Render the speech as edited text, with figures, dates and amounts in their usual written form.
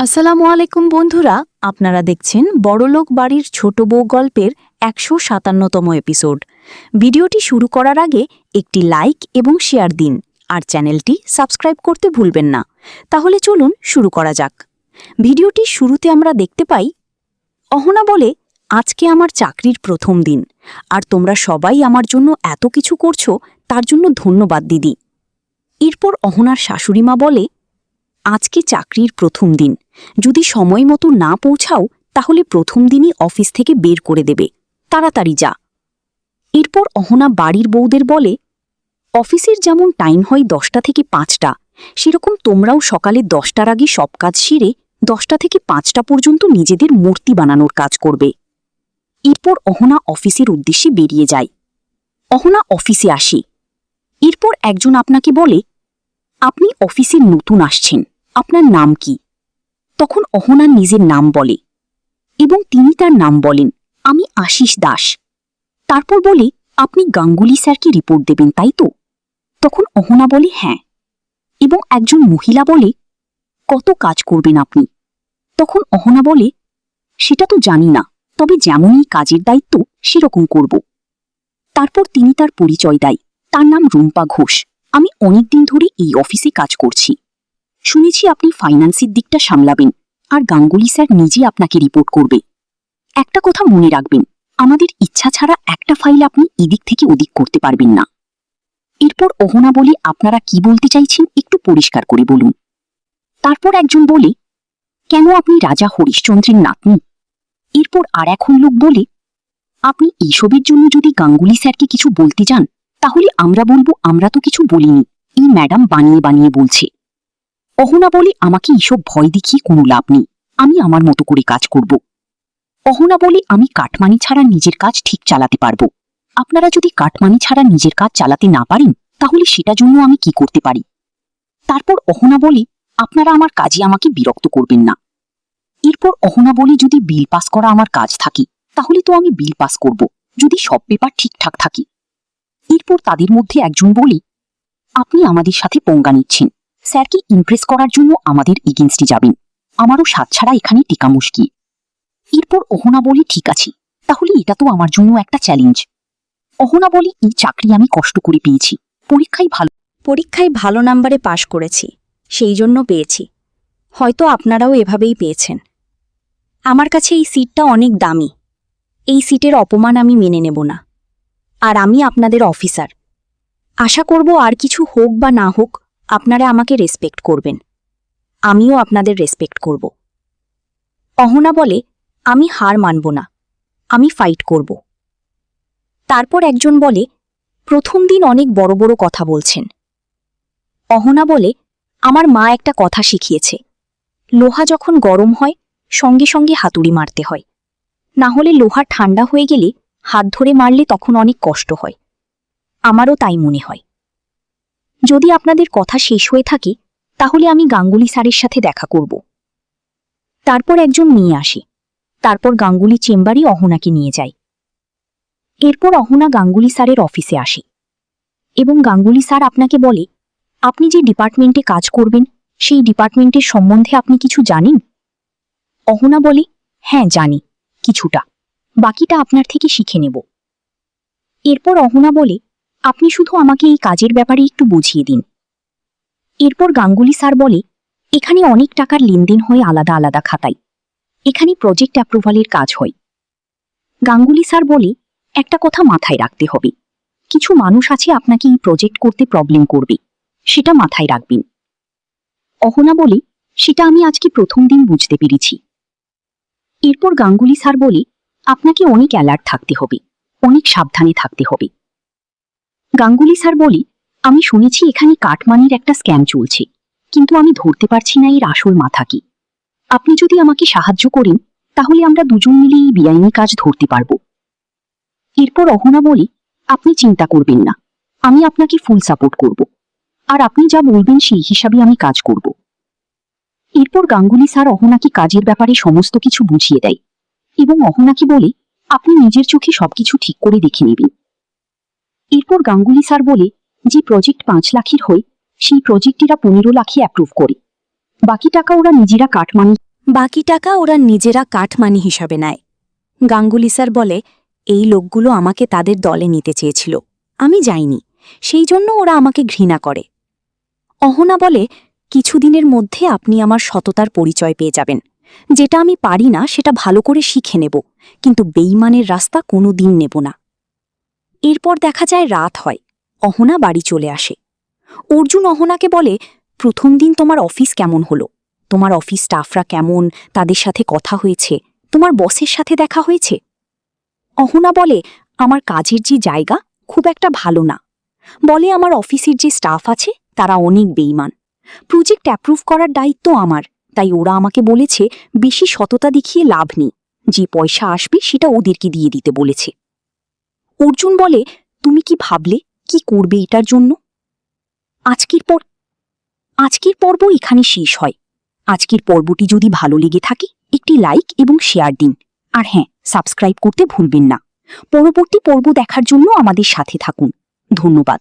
আসসালামু আলাইকুম বন্ধুরা, আপনারা দেখছেন বড়লোক বাড়ির ছোট বউ গল্পের ১৫৭তম এপিসোড। ভিডিওটি শুরু করার আগে একটি লাইক এবং শেয়ার দিন, আর চ্যানেলটি সাবস্ক্রাইব করতে ভুলবেন না। তাহলে চলুন শুরু করা যাক। ভিডিওটির শুরুতে আমরা দেখতে পাই অহনা বলে, আজকে আমার চাকরির প্রথম দিন, আর তোমরা সবাই আমার জন্য এত কিছু করছো, তার জন্য ধন্যবাদ দিদি। এরপর অহনার শাশুড়িমা বলে, আজকে চাকরির প্রথম দিন, যদি সময় মতো না পৌঁছাও তাহলে প্রথম দিনই অফিস থেকে বের করে দেবে, তাড়াতাড়ি যা। এরপর অহনা বাড়ির বউদের বলে, অফিসের যেমন টাইম হয় 10টা থেকে 5টা, সেরকম তোমরাও সকালে 10টার আগে সব কাজ সেরে 10টা থেকে 5টা পর্যন্ত নিজেদের মূর্তি বানানোর কাজ করবে। এরপর অহনা অফিসের উদ্দেশ্যে বেরিয়ে যায়। অহনা অফিসে আসে। এরপর একজন আপনাকে বলে, আপনি অফিসে নতুন আসছেন, আপনার নাম কি? তখন অহনা নিজের নাম বলে এবং তিনি তার নাম বলেন, আমি আশিস দাস। তারপর বলে, আপনি গাঙ্গুলি স্যারকে রিপোর্ট দেবেন, তাই তো? তখন অহনা বলে, হ্যাঁ। এবং একজন মহিলা বলে, কত কাজ করবেন আপনি? তখন অহনা বলে, সেটা তো জানি না, তবে যেমনই কাজের দায়িত্ব সেরকম করব। তারপর তিনি তার পরিচয় দেয়, তার নাম রুম্পা ঘোষ। আমি অনেকদিন ধরে এই অফিসে কাজ করছি। শুনেছি আপনি ফাইন্যান্সের দিকটা সামলাবেন, আর গাঙ্গুলি স্যার নিজে আপনাকে রিপোর্ট করবে। একটা কথা মনে রাখবেন, আমাদের ইচ্ছা ছাড়া একটা ফাইল আপনি এদিক থেকে ওদিক করতে পারবেন না। এরপর অহনা বলে, আপনারা কি বলতে চাইছেন একটু পরিষ্কার করে বলুন। তারপর একজন বলে, কেন আপনি রাজা হরিশ্চন্দ্রের নাতনি? এরপর আর এখন লোক বলে, আপনি এইসবের জন্য যদি গাঙ্গুলি স্যারকে কিছু বলতে যান তাহলে আমরা বলবো আমরা তো কিছু বলিনি, এই ম্যাডাম বানিয়ে বানিয়ে বলছে। অহনা বলে, আমাকে এইসব ভয় দেখিয়ে কোনো লাভ নেই, আমি আমার মতো করে কাজ করব। অহনা বলে, আমি কাটমানি ছাড়া নিজের কাজ ঠিক চালাতে পারবো। আপনারা যদি কাটমানি ছাড়া নিজের কাজ চালাতে না পারেন তাহলে সেটার জন্য আমি কি করতে পারি? তারপর অহনা বলে, আপনারা আমার কাজে আমাকে বিরক্ত করবেন না। এরপর অহনা বলে, যদি বিল পাস করা আমার কাজ থাকে তাহলে তো আমি বিল পাস করব, যদি সব পেপার ঠিকঠাক থাকে। এরপর তাদের মধ্যে একজন বলে, আপনি আমাদের সাথে পঙ্গা নিচ্ছেন, স্যারকে ইমপ্রেস করার জন্য আমাদের এগেনস্টে যাবেন, আমারও স্বাদ ছাড়া এখানে টেকা মুশকিল। এরপর অহনা বলে, ঠিক আছে, তাহলে এটা তো আমার জন্য একটা চ্যালেঞ্জ। অহনা বলে, এই চাকরি আমি কষ্ট করে পেয়েছি, পরীক্ষায় ভালো নাম্বারে পাশ করেছি, সেই জন্য পেয়েছি। হয়তো আপনারাও এভাবেই পেয়েছেন। আমার কাছে এই সিটটা অনেক দামি, এই সিটের অপমান আমি মেনে নেব না। আর আমি আপনাদের অফিসার, আশা করব আর কিছু হোক বা না হোক আপনারা আমাকে রেসপেক্ট করবেন, আমিও আপনাদের রেসপেক্ট করব। অহনা বলে, আমি হার মানব না, আমি ফাইট করব। তারপর একজন বলে, প্রথম দিন অনেক বড় বড় কথা বলছেন। অহনা বলে, আমার মা একটা কথা শিখিয়েছে, লোহা যখন গরম হয় সঙ্গে সঙ্গে হাতুড়ি মারতে হয়, না হলে লোহা ঠান্ডা হয়ে গেলে হাত ধরে মারলে তখন অনেক কষ্ট হয়। আমারও তাই মনে হয়। যদি আপনাদের কথা শেষ হয়ে থাকে তাহলে আমি গাঙ্গুলি স্যারের সাথে দেখা করব। তারপর একজন নিয়ে আসে। তারপর গাঙ্গুলি চেম্বারে অহনাকে নিয়ে যায়। এরপর অহনা গাঙ্গুলি স্যারের অফিসে আসে এবং গাঙ্গুলি স্যার আপনাকে বলে, আপনি যে ডিপার্টমেন্টে কাজ করবেন সেই ডিপার্টমেন্টের সম্বন্ধে আপনি কিছু জানেন? অহনা বলে, হ্যাঁ জানি কিছুটা, বাকিটা আপনার থেকে শিখে নেব। এরপর অহনা বলে, আপনি শুধু আমাকে এই কাজের ব্যাপারে একটু বুঝিয়ে দিন। এরপর গাঙ্গুলি স্যার বলে, এখানে অনেক টাকার লেনদেন হয় আলাদা আলাদা খাতায়, এখানে প্রজেক্ট অ্যাপ্রুভালের কাজ হয়। গাঙ্গুলি স্যার বলে, একটা কথা মাথায় রাখতে হবে, কিছু মানুষ আছে আপনাকে এই প্রজেক্ট করতে প্রবলেম করবে, সেটা মাথায় রাখবেন। অহনা বলে, সেটা আমি আজকে প্রথম দিন বুঝতে পেরেছি। এরপর গাঙ্গুলি স্যার বলে, আপনাকে অনেক অ্যালার্ট থাকতে হবে, অনেক সাবধানে থাকতে হবে। গাঙ্গুলি স্যার বলে, আমি শুনেছি এখানে কাটমানির একটা স্ক্যাম চলছে, কিন্তু আমি ধরতে পারছি না এর আসল মাথা কি। আপনি যদি আমাকে সাহায্য করেন তাহলে আমরা দুজন মিলে এই বেআইনি কাজ ধরতে পারব। এরপর অহনা বলে, আপনি চিন্তা করবেন না, আমি আপনাকে ফুল সাপোর্ট করব, আর আপনি যা বলবেন সেই হিসাবে আমি কাজ করব। এরপর গাঙ্গুলি স্যার অহনাকে কাজের ব্যাপারে সমস্ত কিছু বুঝিয়ে দেয় এবং অহনাকে বলে, আপনি নিজের চোখে সবকিছু ঠিক করে দেখে নেবেন। এরপর গাঙ্গুলি স্যার বলে, যে প্রজেক্ট 5 লাখের হয় সেই প্রজেক্টেরা 15 লাখে অ্যাপ্রুভ করে, বাকি টাকা ওরা নিজেরা কাটমানি বাকি টাকা ওরা নিজেরা কাঠমানি হিসাবে নেয়। গাঙ্গুলি স্যার বলে, এই লোকগুলো আমাকে তাদের দলে নিতে চেয়েছিল, আমি যাইনি, সেই জন্য ওরা আমাকে ঘৃণা করে। অহনা বলে, কিছুদিনের মধ্যে আপনি আমার সততার পরিচয় পেয়ে যাবেন। যেটা আমি পারি না সেটা ভালো করে শিখে নেব, কিন্তু বেইমানের রাস্তা কোনো দিন নেব না। এরপর দেখা যায় রাত হয়, অহনা বাড়ি চলে আসে। অর্জুন অহনাকে বলে, প্রথম দিন তোমার অফিস কেমন হলো? তোমার অফিস স্টাফরা কেমন, তাদের সাথে কথা হয়েছে, তোমার বসের সাথে দেখা হয়েছে? অহনা বলে, আমার কাজের যে জায়গা খুব একটা ভালো না। বলে, আমার অফিসের যে স্টাফ আছে তারা অনেক বেইমান। প্রজেক্ট অ্যাপ্রুভ করার দায়িত্ব আমার, তাই ওরা আমাকে বলেছে বেশি সততা দেখিয়ে লাভ নেই, যে পয়সা আসবে সেটা ওদেরকে দিয়ে দিতে বলেছে। অর্জুন বলে, তুমি কি ভাবলে কি করবে এটার জন্য? আজকের পর্ব এখানে শেষ হয়। আজকের পর্বটি যদি ভালো লেগে থাকে একটি লাইক এবং শেয়ার দিন, আর হ্যাঁ, সাবস্ক্রাইব করতে ভুলবেন না। পরবর্তী পর্ব দেখার জন্য আমাদের সাথে থাকুন। ধন্যবাদ।